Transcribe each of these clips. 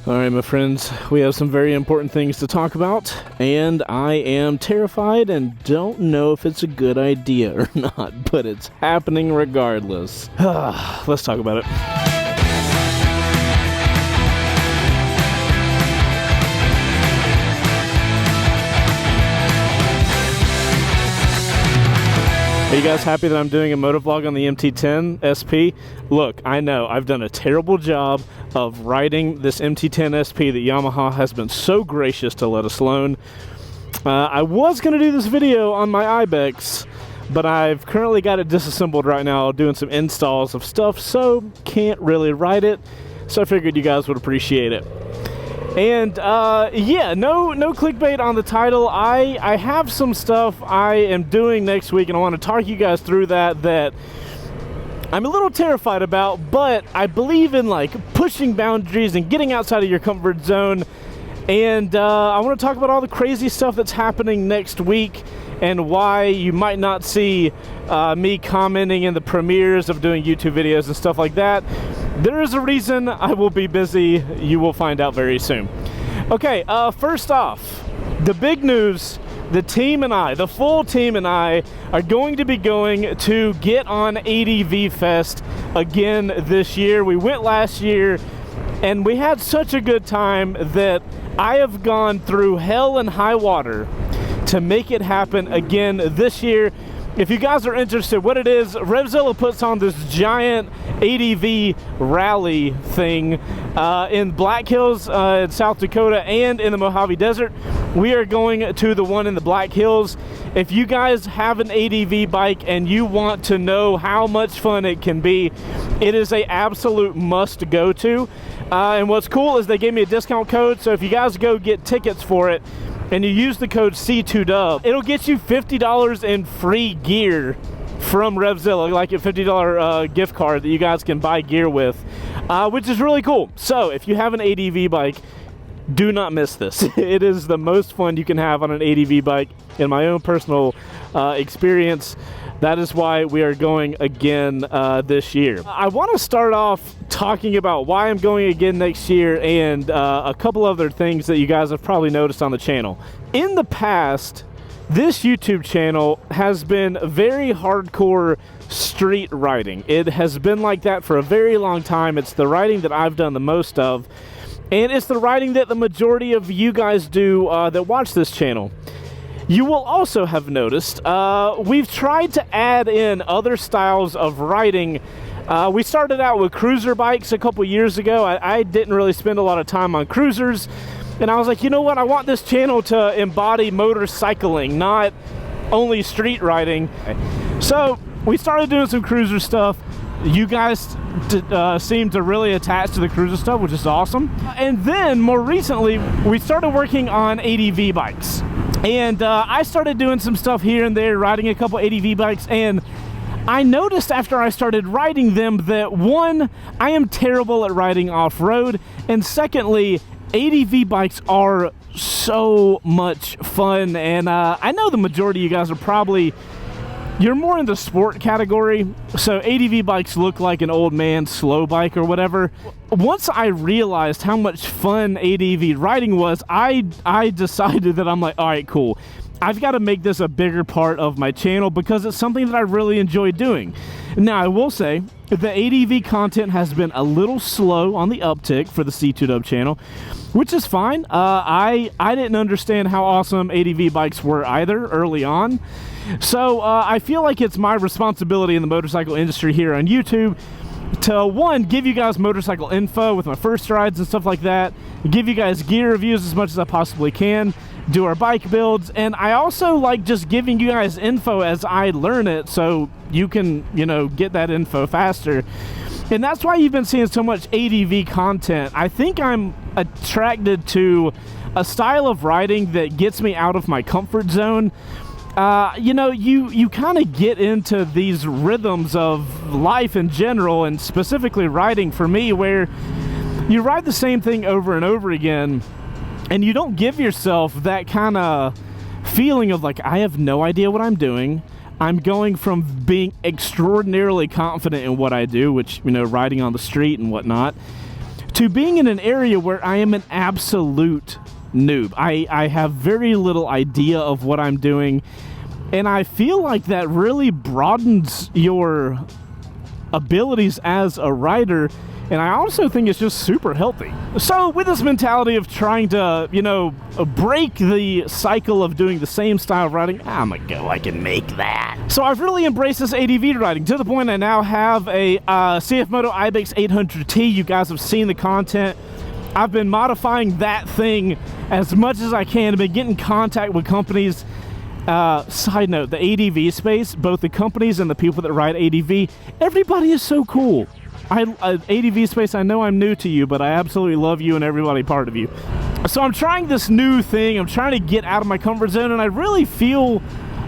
All right, my friends, we have some very important things to talk about, and I am terrified and don't know if it's a good idea or not, but it's happening regardless. Let's talk about it. Are you guys happy that I'm doing a motovlog on the MT10 SP? Look, I know I've done a terrible job of riding this MT10 SP that Yamaha has been so gracious to let us loan. I was going to do this video on my Ibex, but I've currently got it disassembled right now doing some installs of stuff, so can't really ride it. So I figured you guys would appreciate it. And yeah, no clickbait on the title. I have some stuff I am doing next week, and I want to talk you guys through that I'm a little terrified about, but I believe in like pushing boundaries and getting outside of your comfort zone. And I want to talk about all the crazy stuff that's happening next week and why you might not see me commenting in the premieres of doing YouTube videos and stuff like that. There is a reason I will be busy. You will find out very soon. Okay, first off, the big news, the team and I, the full team and I, are going to be going to GetON ADV Fest again this year. We went last year, and we had such a good time that I have gone through hell and high water to make it happen again this year. If you guys are interested, what it is, Zilla puts on this giant ADV rally thing in Black Hills in South Dakota and in the Mojave Desert. We are going to the one in the Black Hills. If you guys have an ADV bike and you want to know how much fun it can be, it is an absolute must go to. And what's cool is they gave me a discount code, so if you guys go get tickets for it, and you use the code C2Dub, it'll get you $50 in free gear from Zilla, like a $50 gift card that you guys can buy gear with, which is really cool. So if you have an ADV bike, do not miss this. It is the most fun you can have on an ADV bike in my own personal experience. That is why we are going again this year. I want to start off talking about why I'm going again next year and a couple other things that you guys have probably noticed on the channel. In the past, this YouTube channel has been very hardcore street riding. It has been like that for a very long time. It's the riding that I've done the most of, and it's the riding that the majority of you guys do that watch this channel. You will also have noticed we've tried to add in other styles of riding. We started out with cruiser bikes a couple years ago. I didn't really spend a lot of time on cruisers, and I was like, you know what, I want this channel to embody motorcycling, not only street riding. So we started doing some cruiser stuff. You guys seem to really attach to the cruiser stuff, which is awesome. And then more recently, we started working on ADV bikes. And I started doing some stuff here and there, riding a couple ADV bikes, and I noticed after I started riding them that, one, I am terrible at riding off-road, and secondly, ADV bikes are so much fun. And I know the majority of you guys are probably, you're more in the sport category, so ADV bikes look like an old man slow bike or whatever. Once I realized how much fun ADV riding was, I decided that I'm like, all right, cool. I've got to make this a bigger part of my channel because it's something that I really enjoy doing. Now, I will say the ADV content has been a little slow on the uptick for the C2Dub channel, which is fine. I didn't understand how awesome ADV bikes were either early on. So I feel like it's my responsibility in the motorcycle industry here on YouTube to, one, give you guys motorcycle info with my first rides and stuff like that, give you guys gear reviews as much as I possibly can, do our bike builds, and I also like just giving you guys info as I learn it so you can, you know, get that info faster. And that's why you've been seeing so much ADV content. I think I'm attracted to a style of riding that gets me out of my comfort zone. You know, you kind of get into these rhythms of life in general, and specifically riding for me, where you ride the same thing over and over again, and you don't give yourself that kind of feeling of like, I have no idea what I'm doing. I'm going from being extraordinarily confident in what I do, which, you know, riding on the street and whatnot, to being in an area where I am an absolute noob. I have very little idea of what I'm doing, and I feel like that really broadens your abilities as a rider, and I also think it's just super healthy. So with this mentality of trying to, you know, break the cycle of doing the same style of riding, I'm gonna go, I can make that. So I've really embraced this ADV riding to the point I now have a CF Moto Ibex 800T. You guys have seen the content. I've been modifying that thing as much as I can. I've been getting in contact with companies. Side note, the ADV space, both the companies and the people that ride ADV, everybody is so cool. ADV space, I know I'm new to you, but I absolutely love you and everybody part of you. So I'm trying this new thing. I'm trying to get out of my comfort zone, and I really feel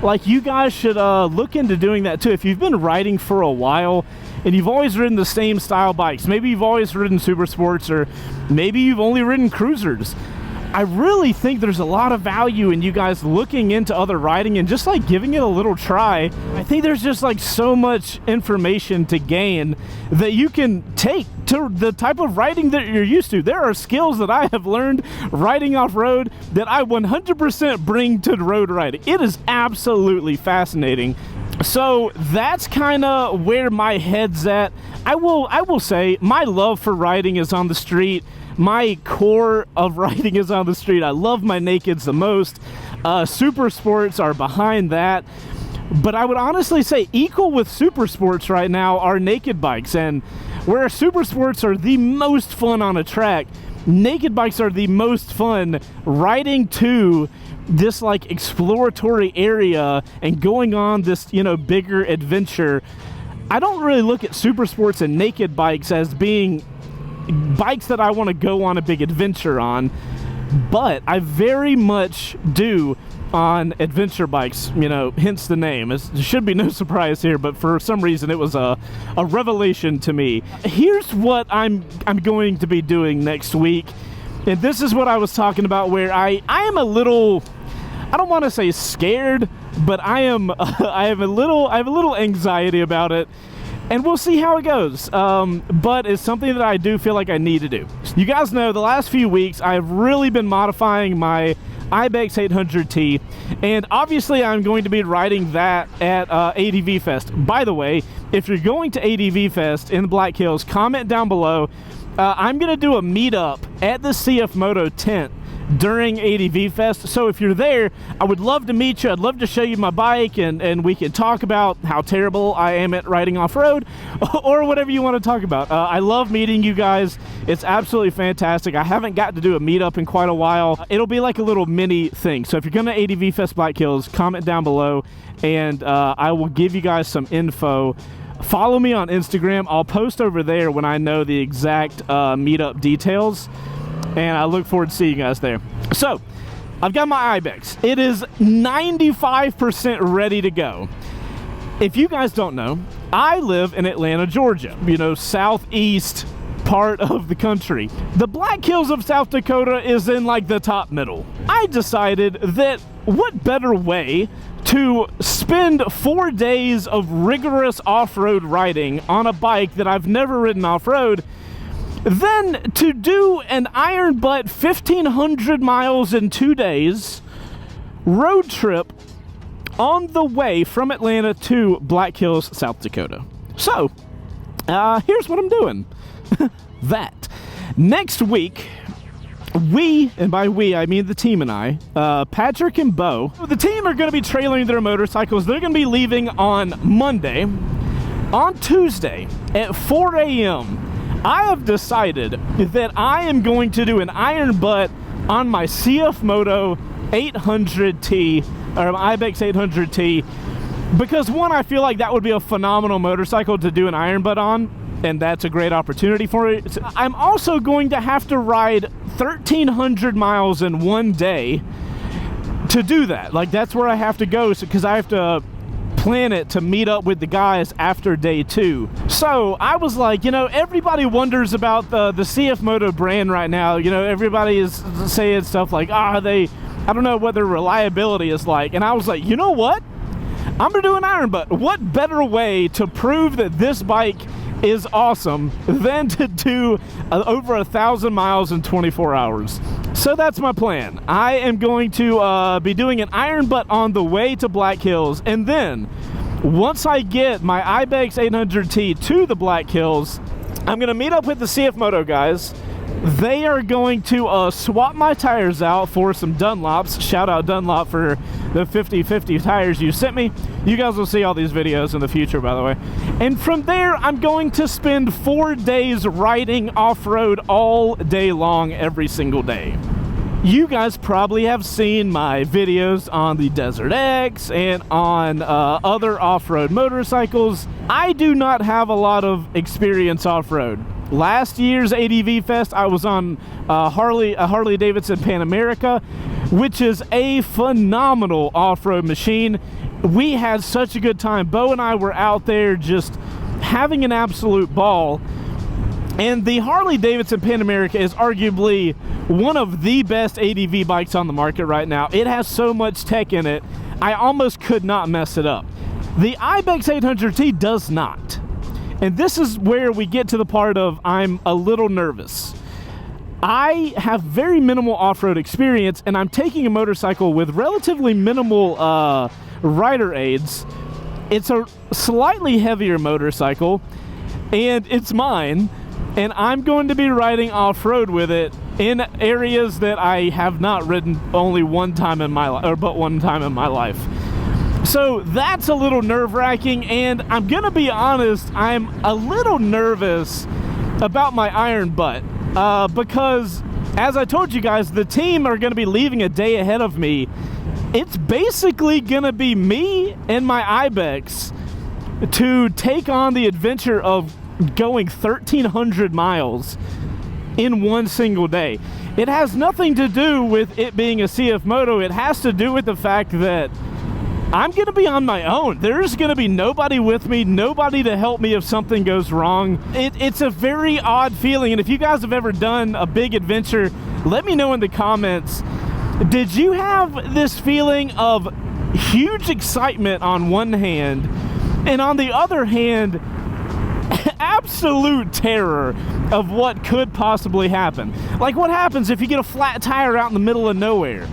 like you guys should look into doing that too. If you've been riding for a while and you've always ridden the same style bikes, maybe you've always ridden super sports, or maybe you've only ridden cruisers, I really think there's a lot of value in you guys looking into other riding and just like giving it a little try. I think there's just like so much information to gain that you can take to the type of riding that you're used to. There are skills that I have learned riding off-road that I 100% bring to the road riding. It is absolutely fascinating. So that's kind of where my head's at. I will say my love for riding is on the street. My core of riding is on the street. I love my nakeds the most. Super sports are behind that. But I would honestly say equal with super sports right now are naked bikes. And where super sports are the most fun on a track, naked bikes are the most fun riding to this like exploratory area and going on this, you know, bigger adventure. I don't really look at super sports and naked bikes as being bikes that I want to go on a big adventure on, but I very much do on adventure bikes, you know, hence the name. There should be no surprise here, but for some reason it was a revelation to me. Here's what I'm going to be doing next week, and this is what I was talking about, where I am a little, I don't want to say scared, but I have a little anxiety about it. And we'll see how it goes, but it's something that I do feel like I need to do. You guys know the last few weeks I've really been modifying my Ibex 800T, and obviously I'm going to be riding that at ADV Fest. By the way, if you're going to ADV Fest in the Black Hills, comment down below. I'm going to do a meetup at the CF Moto tent during ADV Fest. So if you're there, I would love to meet you. I'd love to show you my bike, and we can talk about how terrible I am at riding off-road or whatever you want to talk about. I love meeting you guys. It's absolutely fantastic. I haven't got to do a meetup in quite a while. It'll be like a little mini thing. So if you're going to ADV Fest Black Hills, comment down below, and I will give you guys some info. Follow me on Instagram. I'll post over there when I know the exact meetup details. And I look forward to seeing you guys there. So, I've got my Ibex. It is 95% ready to go. If you guys don't know, I live in Atlanta, Georgia. You know, southeast part of the country. The Black Hills of South Dakota is in like the top middle. I decided that what better way to spend 4 days of rigorous off-road riding on a bike that I've never ridden off-road then to do an iron butt 1,500 miles in 2 days road trip on the way from Atlanta to Black Hills, South Dakota. So, here's what I'm doing. That. Next week, we, and by we, I mean the team and I, Patrick and Bo, the team are going to be trailing their motorcycles. They're going to be leaving on Monday. On Tuesday at 4 a.m., I have decided that I am going to do an iron butt on my CF Moto 800T, or Ibex 800T, because one, I feel like that would be a phenomenal motorcycle to do an iron butt on, and that's a great opportunity for it. I'm also going to have to ride 1,300 miles in 1 day to do that. Like, that's where I have to go, because I have to plan it to meet up with the guys after day 2. So I was like, you know, everybody wonders about the CF Moto brand right now. You know, everybody is saying stuff like, I don't know what their reliability is like. And I was like, you know what? I'm gonna do an iron butt. What better way to prove that this bike is awesome than to do over 1,000 miles in 24 hours. So that's my plan. I am going to be doing an iron butt on the way to Black Hills, and then once I get my Ibex 800T to the Black Hills, I'm going to meet up with the CF Moto guys. They are going to swap my tires out for some Dunlops. Shout out Dunlop for the 50/50 tires you sent me. You guys will see all these videos in the future, by the way. And from there, I'm going to spend 4 days riding off-road all day long, every single day. You guys probably have seen my videos on the Desert X and on other off-road motorcycles. I do not have a lot of experience off-road. Last year's ADV Fest, I was on a Harley Davidson Pan America, which is a phenomenal off-road machine. We had such a good time. Bo and I were out there just having an absolute ball. And the Harley Davidson Pan America is arguably one of the best ADV bikes on the market right now. It has so much tech in it, I almost could not mess it up. The Ibex 800T does not. And this is where we get to the part of I'm a little nervous. I have very minimal off-road experience, and I'm taking a motorcycle with relatively minimal rider aids. It's a slightly heavier motorcycle, and it's mine, and I'm going to be riding off-road with it in areas that I have not ridden only one time in my life, or but one time in my life. So that's a little nerve-wracking, and I'm gonna be honest, I'm a little nervous about my iron butt because, as I told you guys, the team are gonna be leaving a day ahead of me. It's basically gonna be me and my Ibex to take on the adventure of going 1,300 miles in one single day. It has nothing to do with it being a CF Moto. It has to do with the fact that I'm going to be on my own. There's going to be nobody with me, nobody to help me if something goes wrong. It's a very odd feeling, and if you guys have ever done a big adventure, let me know in the comments. Did you have this feeling of huge excitement on one hand, and on the other hand, absolute terror of what could possibly happen? Like, what happens if you get a flat tire out in the middle of nowhere?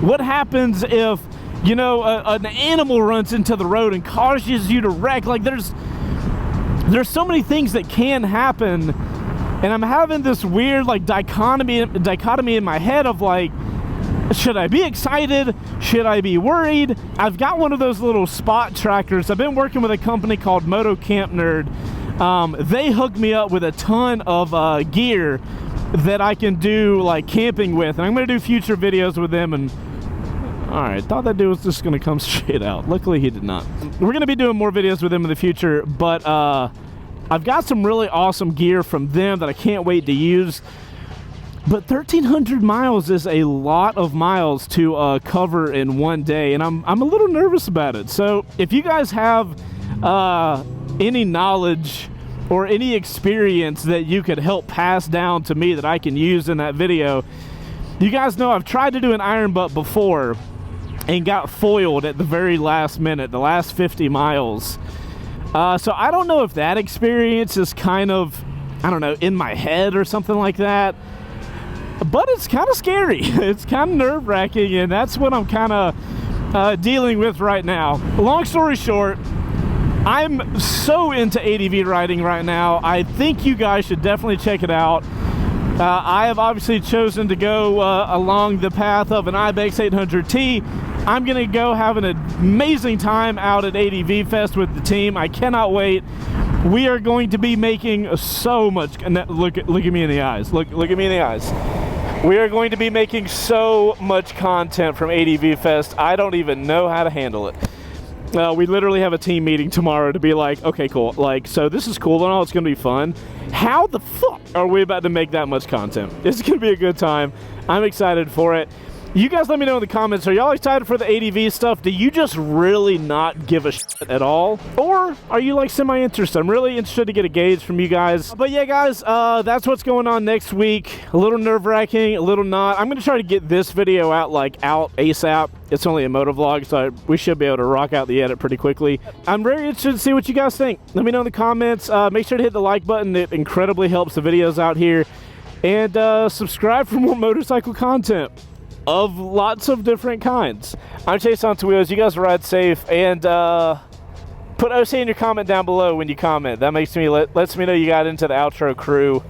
What happens if, you know, an animal runs into the road and causes you to wreck? Like, there's so many things that can happen, and I'm having this weird, like, dichotomy in my head of, like, should I be excited? Should I be worried? I've got one of those little spot trackers. I've been working with a company called Moto Camp Nerd. They hooked me up with a ton of gear that I can do, like, camping with, and I'm going to do future videos with them. And alright, thought that dude was just going to come straight out. Luckily he did not. We're going to be doing more videos with them in the future, but I've got some really awesome gear from them that I can't wait to use. But 1,300 miles is a lot of miles to cover in one day, and I'm a little nervous about it. So if you guys have any knowledge or any experience that you could help pass down to me that I can use in that video. You guys know I've tried to do an iron butt before and got foiled at the very last minute, the last 50 miles. So I don't know if that experience is kind of, I don't know, in my head or something like that. But it's kind of scary. It's kind of nerve-wracking, and that's what I'm kind of dealing with right now. Long story short, I'm so into ADV riding right now. I think you guys should definitely check it out. I have obviously chosen to go along the path of an Ibex 800T. I'm going to go have an amazing time out at ADV Fest with the team. I cannot wait. We are going to be making so much. Look at me in the eyes. Look at me in the eyes. We are going to be making so much content from ADV Fest. I don't even know how to handle it. We literally have a team meeting tomorrow to be like, okay, cool. Like, so this is cool and all. It's going to be fun. How the fuck are we about to make that much content? It's going to be a good time. I'm excited for it. You guys let me know in the comments, are y'all excited for the ADV stuff? Do you just really not give a shit at all? Or are you like semi-interested? I'm really interested to get a gauge from you guys. But yeah, guys, that's what's going on next week. A little nerve-wracking, a little not. I'm going to try to get this video out ASAP. It's only a motovlog, so we should be able to rock out the edit pretty quickly. I'm very interested to see what you guys think. Let me know in the comments. Make sure to hit the like button. It incredibly helps the videos out here. And subscribe for more motorcycle content of lots of different kinds. I'm Chase on Two Wheels. You guys ride safe, and put OC in your comment down below when you comment. That makes me lets me know you got into the outro crew.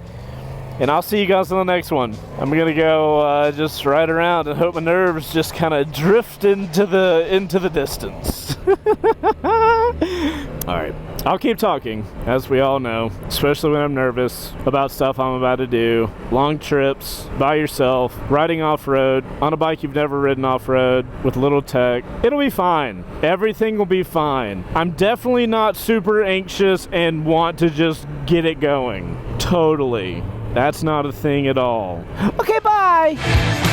And I'll see you guys in the next one. I'm gonna go just ride around and hope my nerves just kind of drift into the distance. All right, I'll keep talking, as we all know, especially when I'm nervous about stuff I'm about to do. Long trips, by yourself, riding off-road, on a bike you've never ridden off-road, with little tech. It'll be fine. Everything will be fine. I'm definitely not super anxious and want to just get it going. Totally. That's not a thing at all. Okay, bye!